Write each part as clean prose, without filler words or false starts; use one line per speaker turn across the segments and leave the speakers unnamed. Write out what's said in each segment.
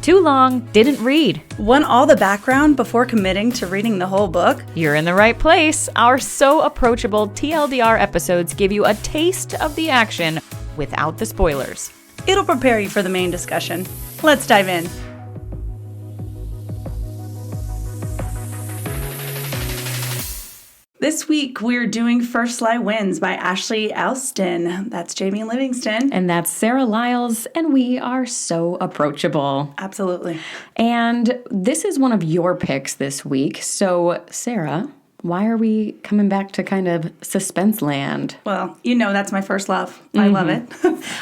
Too long, didn't read.
Want all the background before committing to reading the whole book?
You're in the right place. Our so approachable TLDR episodes give you a taste of the action without the spoilers.
It'll prepare you for the main discussion. Let's dive in. This week, we're doing First Sly Wins by Ashley Elston. That's Jamie Livingston.
And that's Sarah Lyles, and we are so approachable.
Absolutely.
And this is one of your picks this week. So, Sarah, why are we coming back to kind of suspense land?
Well, you know that's my first love. I love it.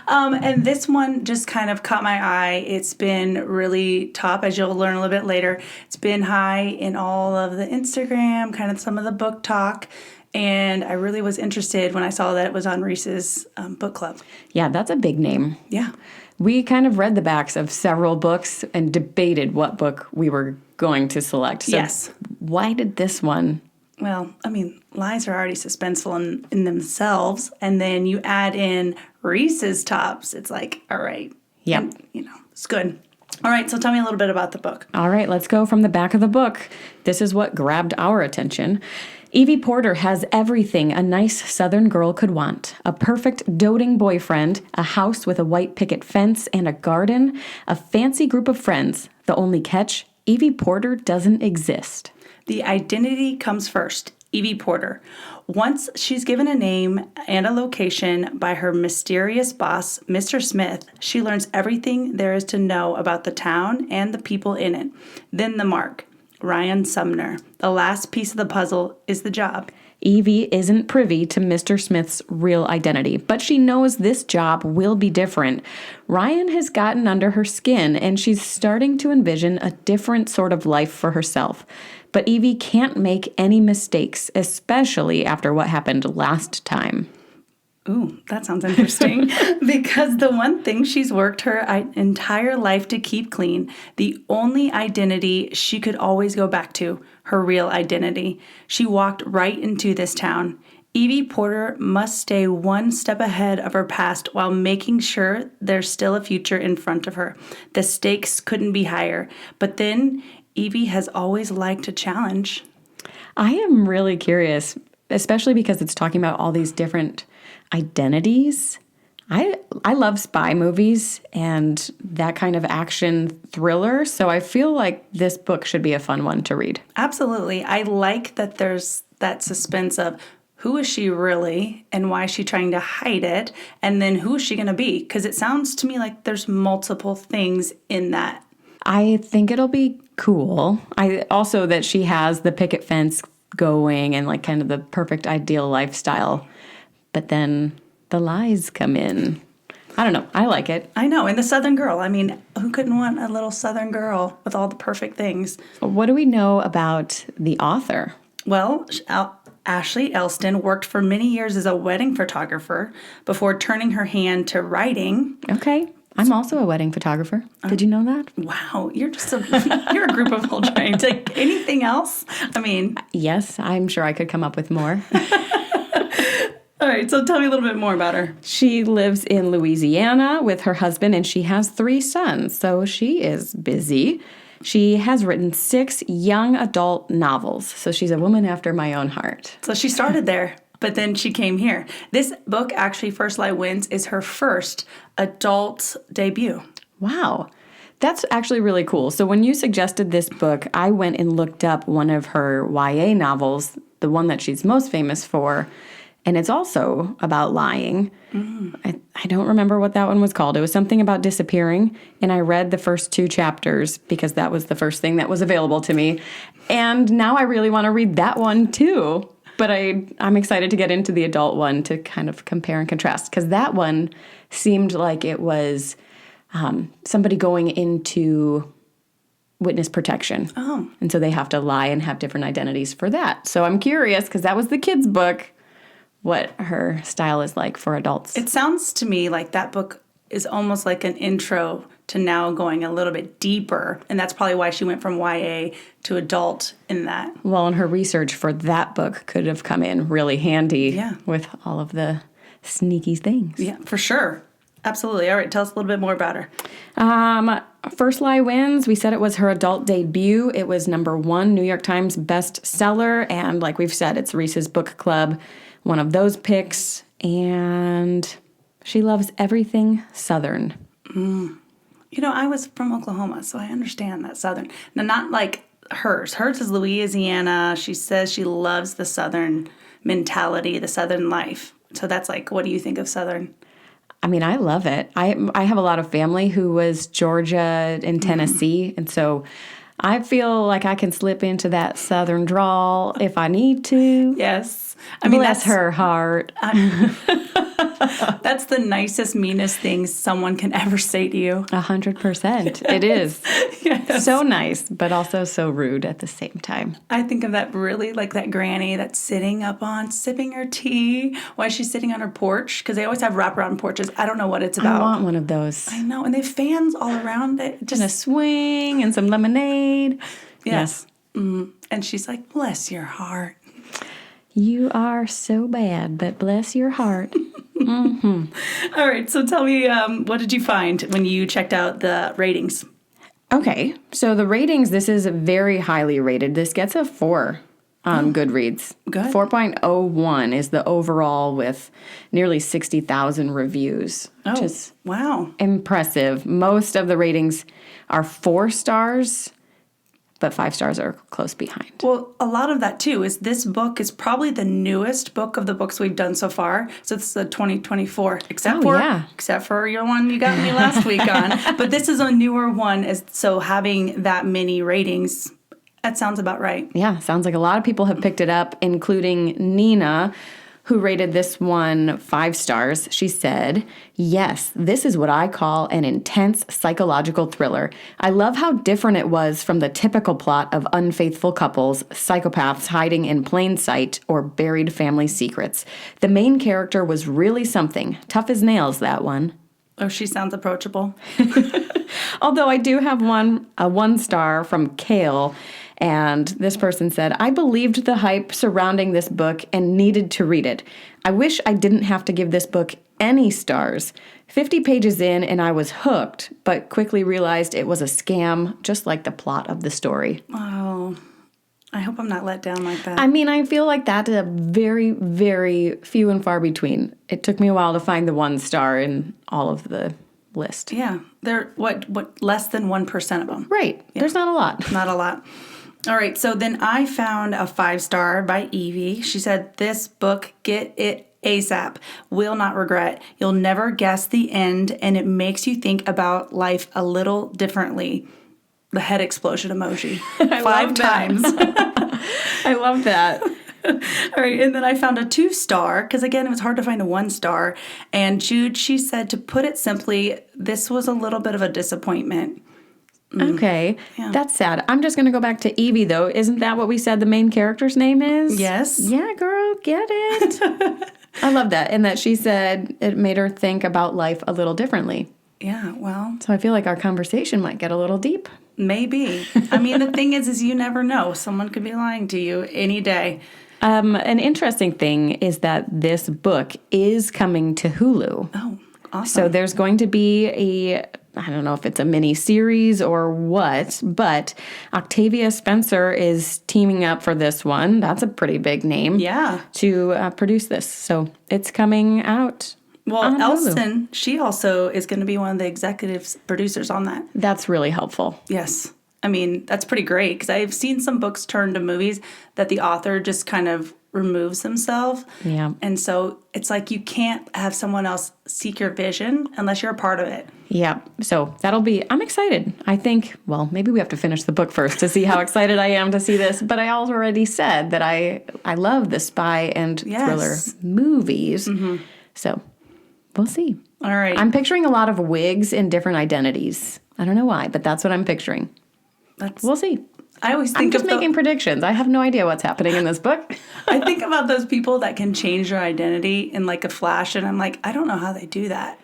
And this one just kind of caught my eye. It's been really top, as you'll learn a little bit later. It's been high in all of the Instagram, kind of some of the book talk. And I really was interested when I saw that it was on Reese's book club.
Yeah, that's a big name.
Yeah.
We kind of read the backs of several books and debated what book we were going to select. So
yes.
Why did this one?
Well, I mean, lies are already suspenseful in themselves, and then you add in Reese's tops. It's like, all right.
Yep.
And, it's good. All right, so tell me a little bit about the book.
All right, let's go from the back of the book. This is what grabbed our attention. Evie Porter has everything a nice Southern girl could want. A perfect doting boyfriend, a house with a white picket fence and a garden, a fancy group of friends. The only catch, Evie Porter doesn't exist.
The identity comes first, Evie Porter. Once she's given a name and a location by her mysterious boss, Mr. Smith, she learns everything there is to know about the town and the people in it. Then the mark, Ryan Sumner. The last piece of the puzzle is the job.
Evie isn't privy to Mr. Smith's real identity, but she knows this job will be different. Ryan has gotten under her skin, and she's starting to envision a different sort of life for herself. But Evie can't make any mistakes, especially after what happened last time.
Ooh, that sounds interesting. Because the one thing she's worked her entire life to keep clean, the only identity she could always go back to, her real identity. She walked right into this town. Evie Porter must stay one step ahead of her past while making sure there's still a future in front of her. The stakes couldn't be higher. But then Evie has always liked a challenge.
I am really curious, especially because it's talking about all these different identities. I love spy movies and that kind of action thriller, so I feel like this book should be a fun one to read.
Absolutely. I like that there's that suspense of who is she really and why is she trying to hide it, and then who is she going to be? Because it sounds to me like there's multiple things in that.
I think it'll be cool. I also that she has the picket fence going and like kind of the perfect ideal lifestyle. But then the lies come in. I don't know. I like it.
I know. And the Southern girl. I mean, who couldn't want a little Southern girl with all the perfect things?
What do we know about the author?
Well, Ashley Elston worked for many years as a wedding photographer before turning her hand to writing.
Okay. I'm also a wedding photographer. Did you know that?
Wow. You're just you're a group of whole trained. Like anything else? I mean.
Yes, I'm sure I could come up with more.
All right, so tell me a little bit more about her.
She lives in Louisiana with her husband, and she has 3 sons, so she is busy. She has written 6 young adult novels, so she's a woman after my own heart.
So she started there, but then she came here. This book, actually, First Sly Wins, is her first adult debut.
Wow. That's actually really cool. So when you suggested this book, I went and looked up one of her YA novels, the one that she's most famous for, and it's also about lying. I don't remember what that one was called. It was something about disappearing, and I read the first 2 chapters because that was the first thing that was available to me. And now I really want to read that one too. But I'm excited to get into the adult one to kind of compare and contrast, because that one seemed like it was somebody going into witness protection.
Oh.
And so they have to lie and have different identities for that. So I'm curious, because that was the kids' book, what her style is like for adults.
It sounds to me like that book is almost like an intro to now going a little bit deeper. And that's probably why she went from YA to adult in that.
Well, and her research for that book could have come in really handy
Yeah.
with all of the sneaky things.
Yeah, for sure. Absolutely. All right, tell us a little bit more about her.
First Lie Wins. We said it was her adult debut. It was #1 New York Times bestseller. And like we've said, it's Reese's Book Club, one of those picks. And she loves everything Southern.
You know, I was from Oklahoma, so I understand that Southern. Now, not like hers. Hers is Louisiana. She says she loves the Southern mentality, the Southern life. So that's like, what do you think of Southern?
I mean, I love it. I have a lot of family who was Georgia and Tennessee, and so I feel like I can slip into that Southern drawl if I need to.
Yes. I mean,
Bless her heart.
That's the nicest, meanest thing someone can ever say to you.
100%. It is.
Yes.
So nice, but also so rude at the same time.
I think of that really like that granny that's sitting up on, sipping her tea while she's sitting on her porch, because they always have wraparound porches. I don't know what it's about.
I want one of those.
I know, and they have fans all around it.
Just a swing and some lemonade.
Yes. And she's like, bless your heart.
You are so bad, but bless your heart.
All right, so tell me, what did you find when you checked out the ratings?
Okay, so the ratings, this is very highly rated. This gets a 4 on Goodreads.
Good.
4.01 is the overall with nearly 60,000 reviews, which is
Wow.
impressive. Most of the ratings are 4 stars, but 5 stars are close behind.
Well, a lot of that, too, is this book is probably the newest book of the books we've done so far. So it's the 2024, except for your one you got me last week on. But this is a newer one, so having that many ratings, that sounds about right.
Yeah, sounds like a lot of people have picked it up, including Nina, who rated this one 5 stars. She said, "Yes, this is what I call an intense psychological thriller. I love how different it was from the typical plot of unfaithful couples, psychopaths hiding in plain sight, or buried family secrets. The main character was really something. Tough as nails, that one."
Oh, she sounds approachable.
Although I do have a 1 star from Kale, and this person said, "I believed the hype surrounding this book and needed to read it. I wish I didn't have to give this book any stars. 50 pages in and I was hooked, but quickly realized it was a scam, just like the plot of the story."
Oh, I hope I'm not let down like that.
I mean, I feel like that's a very, very few and far between. It took me a while to find the 1 star in all of the list.
Yeah, they're what less than 1% of them.
Right. Yeah. There's not a lot.
Not a lot. All right, so then I found a 5 star by Evie. She said, "This book, get it ASAP. Will not regret. You'll never guess the end, and it makes you think about life a little differently." The head explosion emoji. 5 times.
I love that.
All right, and then I found a 2 star, because again, it was hard to find a 1 star. And Jude, she said, to put it simply, this was a little bit of a disappointment.
Okay, that's sad. I'm just going to go back to Evie, though. Isn't that what we said the main character's name is?
Yes.
Yeah, girl, get it. I love that. And that she said it made her think about life a little differently.
Yeah, well.
So I feel like our conversation might get a little deep.
Maybe. I mean, the thing is you never know. Someone could be lying to you any day.
An interesting thing is that this book is coming to Hulu.
Oh, awesome.
So there's going to be I don't know if it's a mini series or what, but Octavia Spencer is teaming up for this one. That's a pretty big name.
Yeah.
To produce this. So it's coming out.
Well, Elston, she also is going to be one of the executive producers on that.
That's really helpful.
Yes. I mean, that's pretty great, because I've seen some books turned to movies that the author just kind of removes themselves.
Yeah.
And so it's like you can't have someone else seek your vision unless you're a part of it.
Yeah. So I'm excited. I think, well, maybe we have to finish the book first to see how excited I am to see this. But I already said that I love the spy and thriller movies. Mm-hmm. So we'll see.
All right.
I'm picturing a lot of wigs and different identities. I don't know why, but that's what I'm picturing. We'll see.
I always think
I'm just making predictions. I have no idea what's happening in this book.
I think about those people that can change their identity in like a flash, and I'm like, I don't know how they do that.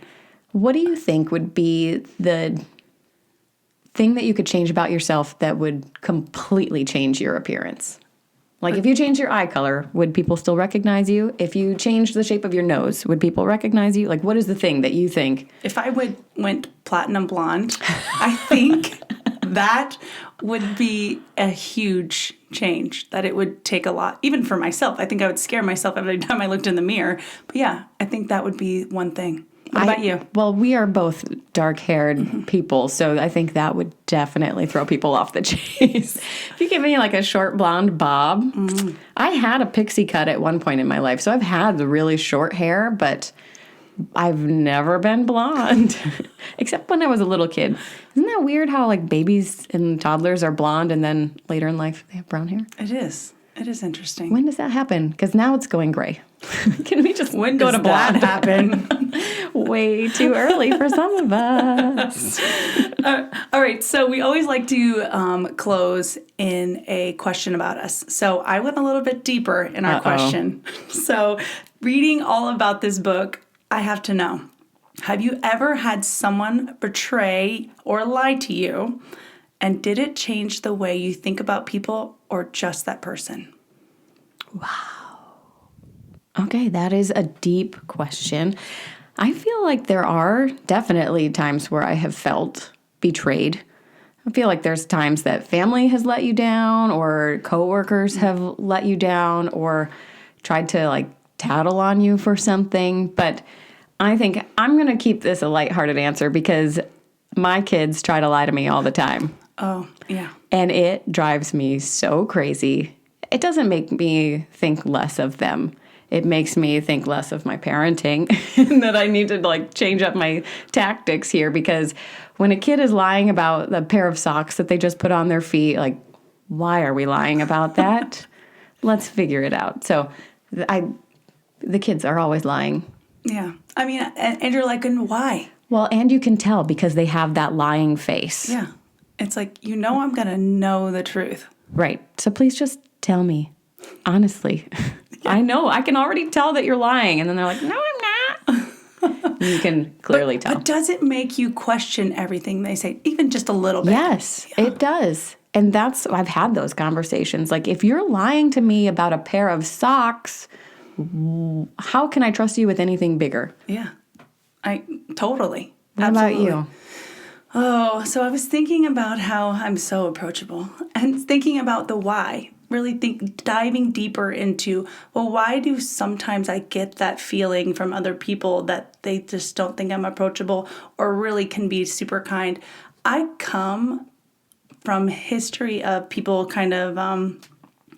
What do you think would be the thing that you could change about yourself that would completely change your appearance? Like, if you change your eye color, would people still recognize you? If you changed the shape of your nose, would people recognize you? Like, what is the thing that you think?
If I went platinum blonde, I think that would be a huge change, that it would take a lot. Even for myself, I think I would scare myself every time I looked in the mirror. But yeah, I think that would be one thing. What about you?
Well, we are both dark-haired people, so I think that would definitely throw people off the chase. If you give me like a short blonde bob, I had a pixie cut at one point in my life, so I've had the really short hair, but I've never been blonde, except when I was a little kid. Isn't that weird how like babies and toddlers are blonde and then later in life they have brown hair?
It is. It is interesting.
When does that happen? Because now it's going gray. Can we just
When
go
does
to blonde?
that happen?
Way too early for some of us.
All right, so we always like to close in a question about us. So I went a little bit deeper in our question. So reading all about this book, I have to know, have you ever had someone betray or lie to you? And did it change the way you think about people or just that person?
Wow. Okay, that is a deep question. I feel like there are definitely times where I have felt betrayed. I feel like there's times that family has let you down or coworkers have let you down or tried to like tattle on you for something. But I think I'm going to keep this a lighthearted answer because my kids try to lie to me all the time.
Oh, yeah.
And it drives me so crazy. It doesn't make me think less of them. It makes me think less of my parenting and that I need to like change up my tactics here because when a kid is lying about the pair of socks that they just put on their feet, like, why are we lying about that? Let's figure it out. So the kids are always lying.
Yeah. I mean, and you're like, and why?
Well, and you can tell because they have that lying face.
Yeah. It's like, I'm going to know the truth.
Right. So please just tell me, honestly. Yeah. I know. I can already tell that you're lying. And then they're like, no, I'm not. You can clearly tell.
But does it make you question everything they say, even just a little bit?
Yes, it does. And I've had those conversations. Like, if you're lying to me about a pair of socks, how can I trust you with anything bigger?
Yeah. Totally.
What about you?
Oh, so I was thinking about how I'm so approachable and thinking about the why. Really diving deeper into, well, why do sometimes I get that feeling from other people that they just don't think I'm approachable or really can be super kind? I come from history of people kind of,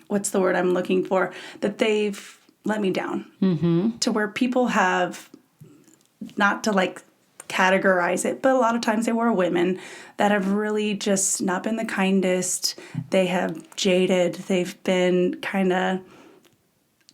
what's the word I'm looking for? That they've let me down to where people have, not to like categorize it, but a lot of times they were women that have really just not been the kindest. They have jaded. They've been kind of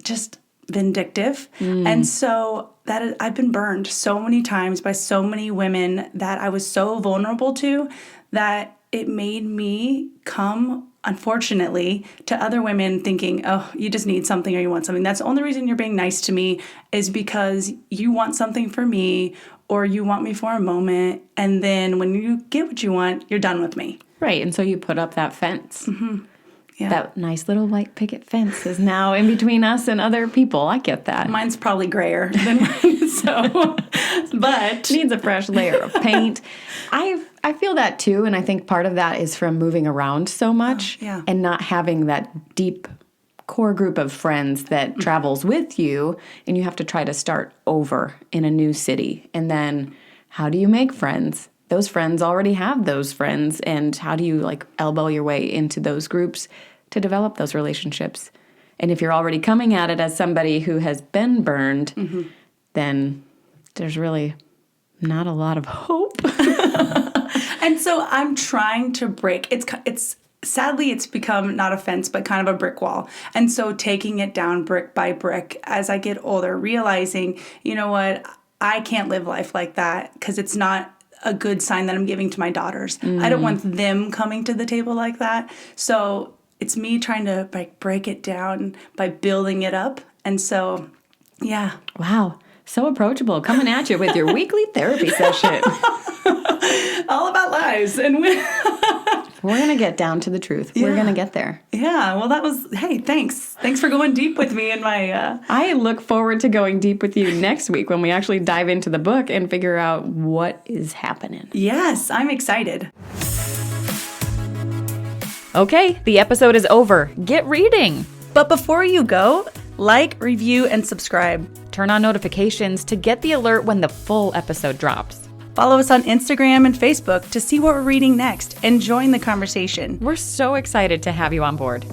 just vindictive. And so I've been burned so many times by so many women that I was so vulnerable to that it made me come, unfortunately, to other women thinking, oh, you just need something or you want something. That's the only reason you're being nice to me is because you want something for me or you want me for a moment. And then when you get what you want, you're done with me.
Right. And so you put up that fence.
Yeah.
That nice little white picket fence is now in between us and other people. I get that.
Mine's probably grayer than mine, so, but
needs a fresh layer of paint. I feel that too, and I think part of that is from moving around so much and not having that deep core group of friends that travels with you, and you have to try to start over in a new city. And then how do you make friends? Those friends already have those friends, and how do you like elbow your way into those groups to develop those relationships? And if you're already coming at it as somebody who has been burned, then there's really not a lot of hope.
And so I'm trying to break. It's sadly it's become not a fence but kind of a brick wall. And so taking it down brick by brick as I get older, realizing, you know what, I can't live life like that because it's not a good sign that I'm giving to my daughters. I don't want them coming to the table like that. So it's me trying to like break it down by building it up. And so, yeah.
Wow. So approachable. Coming at you with your weekly therapy session.
All about lies. And
We're going to get down to the truth.
Yeah.
We're going to get there.
Yeah, well, hey, thanks. Thanks for going deep with me in my...
I look forward to going deep with you next week when we actually dive into the book and figure out what is happening.
Yes, I'm excited.
Okay, the episode is over. Get reading.
But before you go, like, review, and subscribe.
Turn on notifications to get the alert when the full episode drops.
Follow us on Instagram and Facebook to see what we're reading next and join the conversation.
We're so excited to have you on board.